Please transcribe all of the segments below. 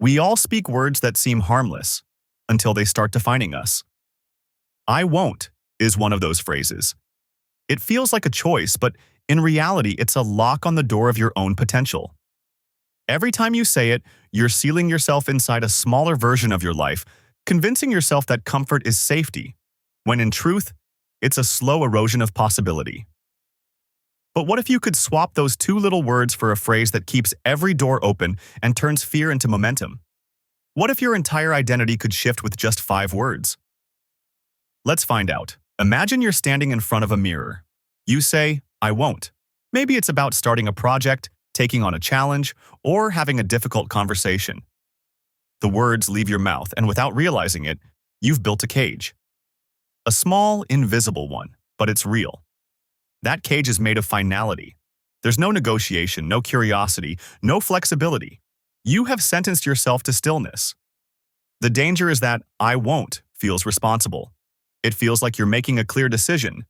We all speak words that seem harmless until they start defining us. I won't is one of those phrases. It feels like a choice, but in reality, it's a lock on the door of your own potential. Every time you say it, you're sealing yourself inside a smaller version of your life, convincing yourself that comfort is safety, when in truth, it's a slow erosion of possibility. But what if you could swap those two little words for a phrase that keeps every door open and turns fear into momentum? What if your entire identity could shift with just 5 words? Let's find out. Imagine you're standing in front of a mirror. You say, I won't. Maybe it's about starting a project, taking on a challenge, or having a difficult conversation. The words leave your mouth, and without realizing it, you've built a cage. A small, invisible one, but it's real. That cage is made of finality. There's no negotiation, no curiosity, no flexibility. You have sentenced yourself to stillness. The danger is that I won't feels responsible. It feels like you're making a clear decision,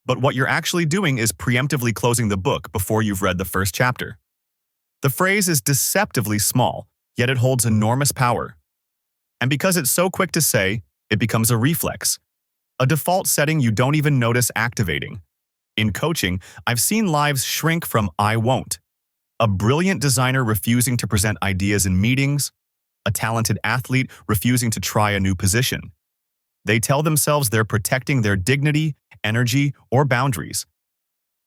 but what you're actually doing is preemptively closing the book before you've read the first chapter. The phrase is deceptively small, yet it holds enormous power. And because it's so quick to say, it becomes a reflex, a default setting you don't even notice activating. In coaching, I've seen lives shrink from I won't. A brilliant designer refusing to present ideas in meetings, a talented athlete refusing to try a new position. They tell themselves they're protecting their dignity, energy, or boundaries.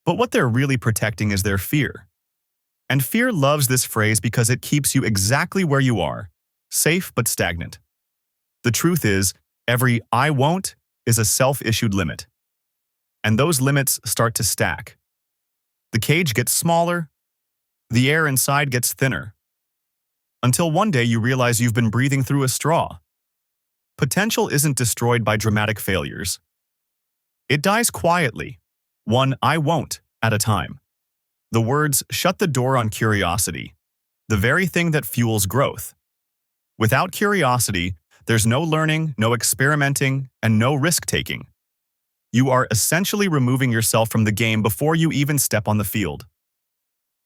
But what they're really protecting is their fear. And fear loves this phrase because it keeps you exactly where you are, safe but stagnant. The truth is, every I won't is a self-issued limit. And those limits start to stack. The cage gets smaller, the air inside gets thinner, until one day you realize you've been breathing through a straw. Potential isn't destroyed by dramatic failures. It dies quietly, one I won't at a time. The words shut the door on curiosity, the very thing that fuels growth. Without curiosity, there's no learning, no experimenting, and no risk-taking. You are essentially removing yourself from the game before you even step on the field.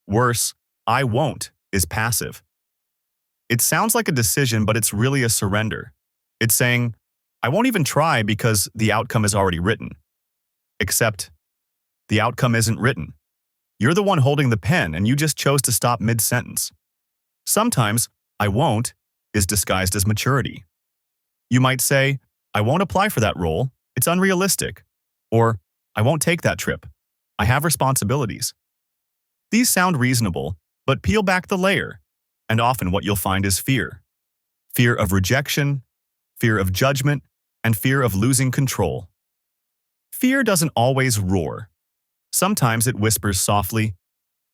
Worse, I won't is passive. It sounds like a decision, but it's really a surrender. It's saying, I won't even try because the outcome is already written. Except, the outcome isn't written. You're the one holding the pen, and you just chose to stop mid-sentence. Sometimes, I won't is disguised as maturity. You might say, I won't apply for that role. It's unrealistic. Or, I won't take that trip. I have responsibilities. These sound reasonable, but peel back the layer, and often what you'll find is fear. Fear of rejection, fear of judgment, and fear of losing control. Fear doesn't always roar. Sometimes it whispers softly,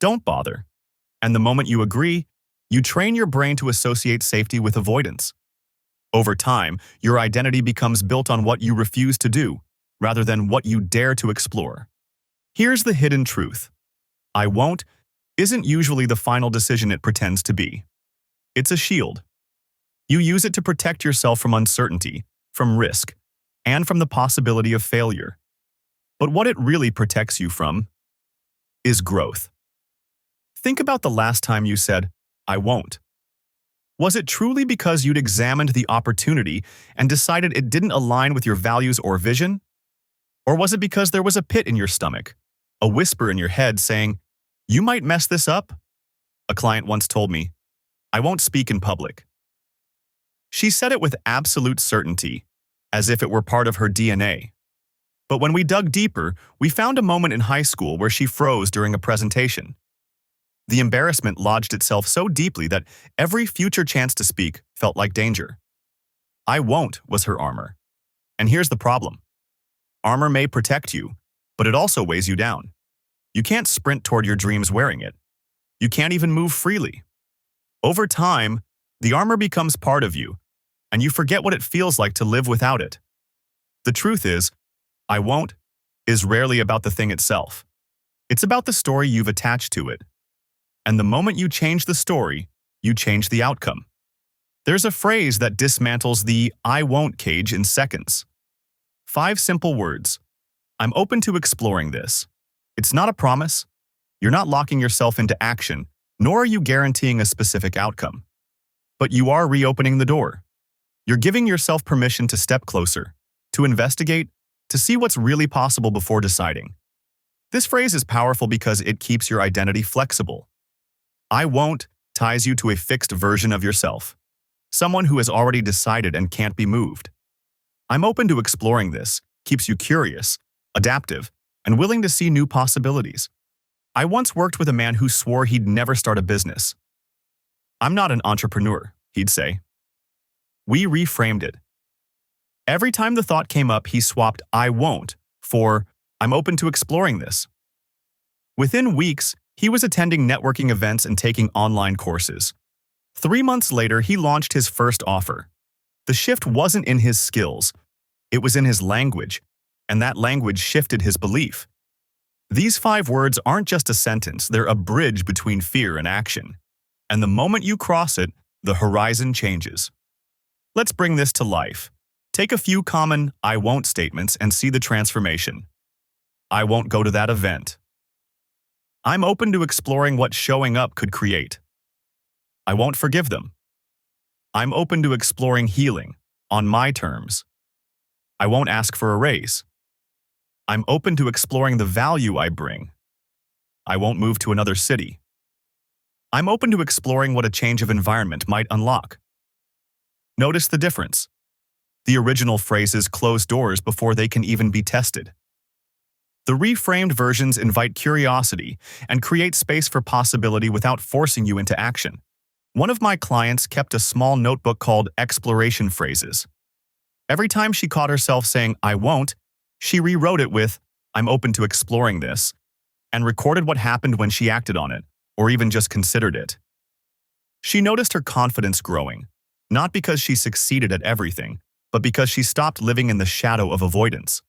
don't bother. And the moment you agree, you train your brain to associate safety with avoidance. Over time, your identity becomes built on what you refuse to do, rather than what you dare to explore. Here's the hidden truth. I won't isn't usually the final decision it pretends to be. It's a shield. You use it to protect yourself from uncertainty, from risk, and from the possibility of failure. But what it really protects you from is growth. Think about the last time you said, I won't. Was it truly because you'd examined the opportunity and decided it didn't align with your values or vision? Or was it because there was a pit in your stomach, a whisper in your head saying, you might mess this up? A client once told me, I won't speak in public. She said it with absolute certainty, as if it were part of her DNA. But when we dug deeper, we found a moment in high school where she froze during a presentation. The embarrassment lodged itself so deeply that every future chance to speak felt like danger. I won't was her armor. And here's the problem. Armor may protect you, but it also weighs you down. You can't sprint toward your dreams wearing it. You can't even move freely. Over time, the armor becomes part of you, and you forget what it feels like to live without it. The truth is, I won't is rarely about the thing itself. It's about the story you've attached to it. And the moment you change the story, you change the outcome. There's a phrase that dismantles the I won't cage in seconds. 5 simple words. I'm open to exploring this. It's not a promise. You're not locking yourself into action, nor are you guaranteeing a specific outcome. but you are reopening the door. You're giving yourself permission to step closer, to investigate, to see what's really possible before deciding. This phrase is powerful because it keeps your identity flexible. I won't ties you to a fixed version of yourself, someone who has already decided and can't be moved. I'm open to exploring this keeps you curious, adaptive, and willing to see new possibilities. I once worked with a man who swore he'd never start a business. I'm not an entrepreneur, he'd say. We reframed it. Every time the thought came up, he swapped I won't for I'm open to exploring this. Within weeks, he was attending networking events and taking online courses. 3 months later, he launched his first offer. The shift wasn't in his skills, it was in his language, and that language shifted his belief. These 5 words aren't just a sentence, they're a bridge between fear and action. And the moment you cross it, the horizon changes. Let's bring this to life. Take a few common I won't statements and see the transformation. I won't go to that event. I'm open to exploring what showing up could create. I won't forgive them. I'm open to exploring healing on my terms. I won't ask for a raise. I'm open to exploring the value I bring. I won't move to another city. I'm open to exploring what a change of environment might unlock. Notice the difference. The original phrases close doors before they can even be tested. The reframed versions invite curiosity and create space for possibility without forcing you into action. One of my clients kept a small notebook called Exploration Phrases. Every time she caught herself saying, I won't, she rewrote it with, I'm open to exploring this, and recorded what happened when she acted on it, or even just considered it. She noticed her confidence growing, not because she succeeded at everything, but because she stopped living in the shadow of avoidance.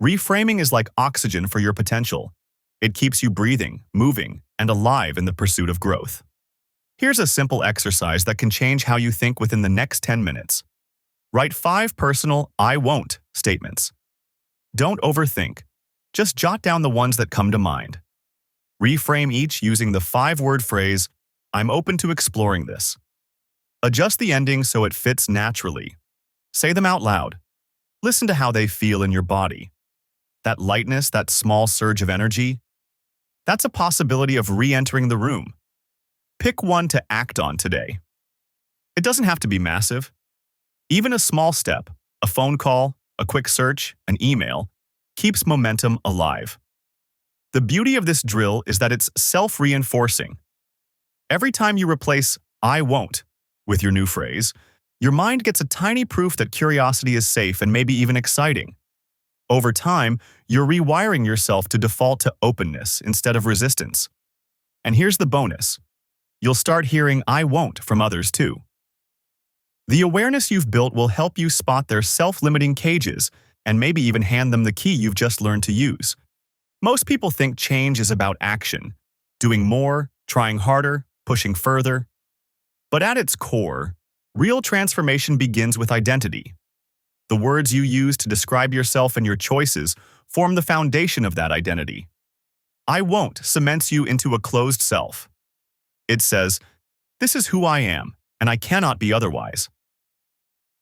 Reframing is like oxygen for your potential. It keeps you breathing, moving, and alive in the pursuit of growth. Here's a simple exercise that can change how you think within the next 10 minutes. Write 5 personal I won't statements. Don't overthink. Just jot down the ones that come to mind. Reframe each using the 5-word phrase, I'm open to exploring this. Adjust the ending so it fits naturally. Say them out loud. Listen to how they feel in your body. That lightness, that small surge of energy, that's a possibility of re-entering the room. Pick one to act on today. It doesn't have to be massive. Even a small step, a phone call, a quick search, an email, keeps momentum alive. The beauty of this drill is that it's self-reinforcing. Every time you replace I won't with your new phrase, your mind gets a tiny proof that curiosity is safe and maybe even exciting. Over time, you're rewiring yourself to default to openness instead of resistance. And here's the bonus. You'll start hearing I won't from others too. The awareness you've built will help you spot their self-limiting cages and maybe even hand them the key you've just learned to use. Most people think change is about action, doing more, trying harder, pushing further. But at its core, real transformation begins with identity. The words you use to describe yourself and your choices form the foundation of that identity. I won't cements you into a closed self. It says, this is who I am, and I cannot be otherwise.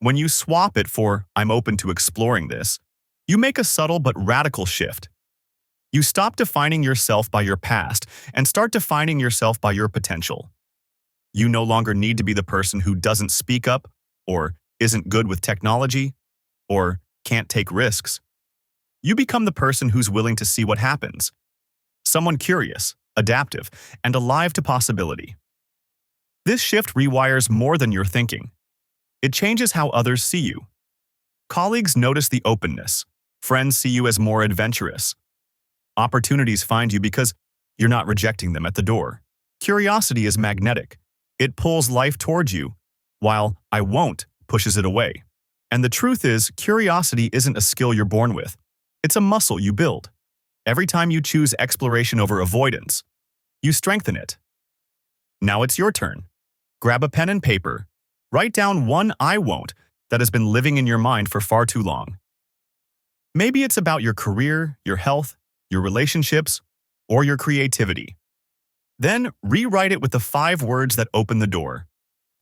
When you swap it for I'm open to exploring this, you make a subtle but radical shift. You stop defining yourself by your past and start defining yourself by your potential. You no longer need to be the person who doesn't speak up, or isn't good with technology, or can't take risks. You become the person who's willing to see what happens. Someone curious, adaptive, and alive to possibility. This shift rewires more than you're thinking. It changes how others see you. Colleagues notice the openness. Friends see you as more adventurous. Opportunities find you because you're not rejecting them at the door. Curiosity is magnetic. It pulls life towards you, while I won't pushes it away. And the truth is, curiosity isn't a skill you're born with. It's a muscle you build. Every time you choose exploration over avoidance, you strengthen it. Now it's your turn. Grab a pen and paper. Write down one I won't that has been living in your mind for far too long. Maybe it's about your career, your health, your relationships, or your creativity. Then rewrite it with the 5 words that open the door.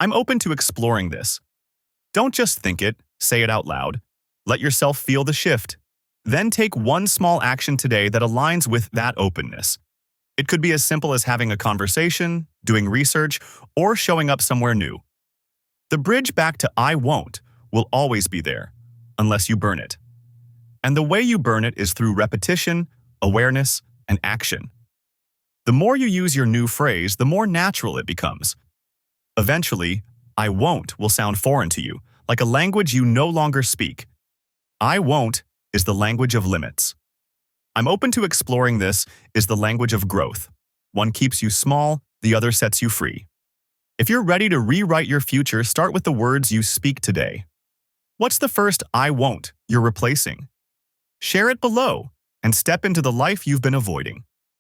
I'm open to exploring this. Don't just think it, say it out loud. Let yourself feel the shift. Then take one small action today that aligns with that openness. It could be as simple as having a conversation, doing research, or showing up somewhere new. The bridge back to I won't will always be there, unless you burn it. And the way you burn it is through repetition, awareness, and action. The more you use your new phrase, the more natural it becomes. Eventually, I won't will sound foreign to you, like a language you no longer speak. I won't is the language of limits. I'm open to exploring this is the language of growth. One keeps you small, the other sets you free. If you're ready to rewrite your future, start with the words you speak today. What's the first I won't you're replacing? Share it below and step into the life you've been avoiding.